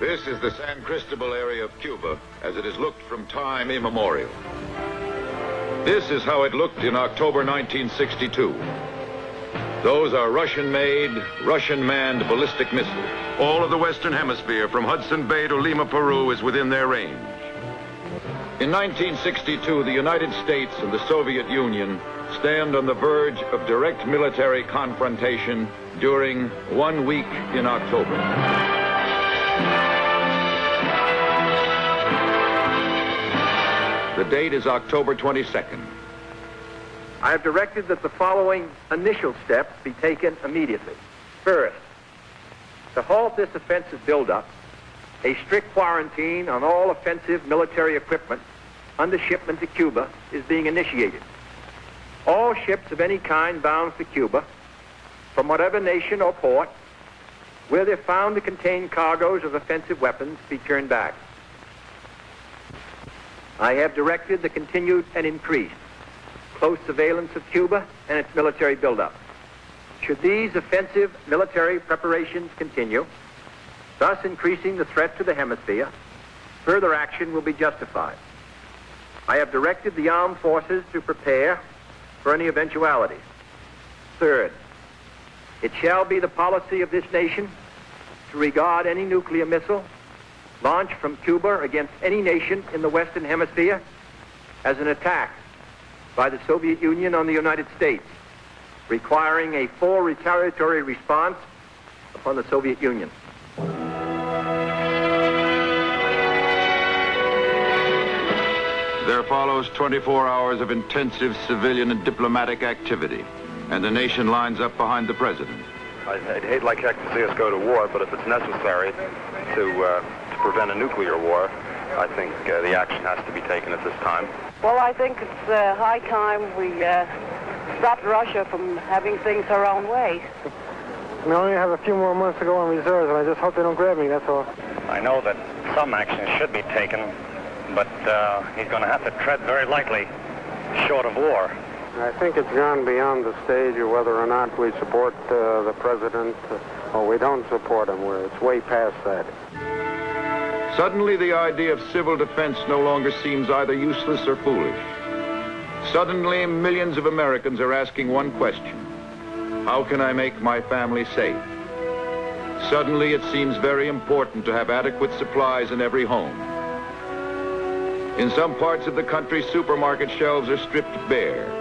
This is the San Cristobal area of Cuba as it has looked from time immemorial. This is how it looked in October 1962. Those are Russian-made, Russian-manned ballistic missiles. All of the Western Hemisphere, from Hudson Bay to Lima, Peru, is within their range. In 1962, the United States and the Soviet Union stand on the verge of direct military confrontation during 1 week in October. The date is October 22nd. I have directed that the following initial steps be taken immediately. First, to halt this offensive buildup, a strict quarantine on all offensive military equipment under shipment to Cuba is being initiated. All ships of any kind bound for Cuba, from whatever nation or port, where they're found to contain cargoes of offensive weapons, be turned back. I have directed the continued and increased close surveillance of Cuba and its military buildup. Should these offensive military preparations continue, thus increasing the threat to the hemisphere, further action will be justified. I have directed the armed forces to prepare for any eventualities. Third, it shall be the policy of this nation to regard any nuclear missile launched from Cuba against any nation in the Western Hemisphere as an attack by the Soviet Union on the United States, requiring a full retaliatory response upon the Soviet Union. There follows 24 hours of intensive civilian and diplomatic activity, and the nation lines up behind the president. I'd hate like heck to see us go to war, but if it's necessary to prevent a nuclear war, I think the action has to be taken at this time. Well, I think it's high time we stopped Russia from having things her own way. We only have a few more months to go on reserves, and I just hope they don't grab me, that's all. I know that some action should be taken, but he's going to have to tread very lightly, short of war. I think it's gone beyond the stage of whether or not we support the president or we don't support him. It's way past that. Suddenly, the idea of civil defense no longer seems either useless or foolish. Suddenly, millions of Americans are asking one question: how can I make my family safe? Suddenly, it seems very important to have adequate supplies in every home. In some parts of the country, supermarket shelves are stripped bare.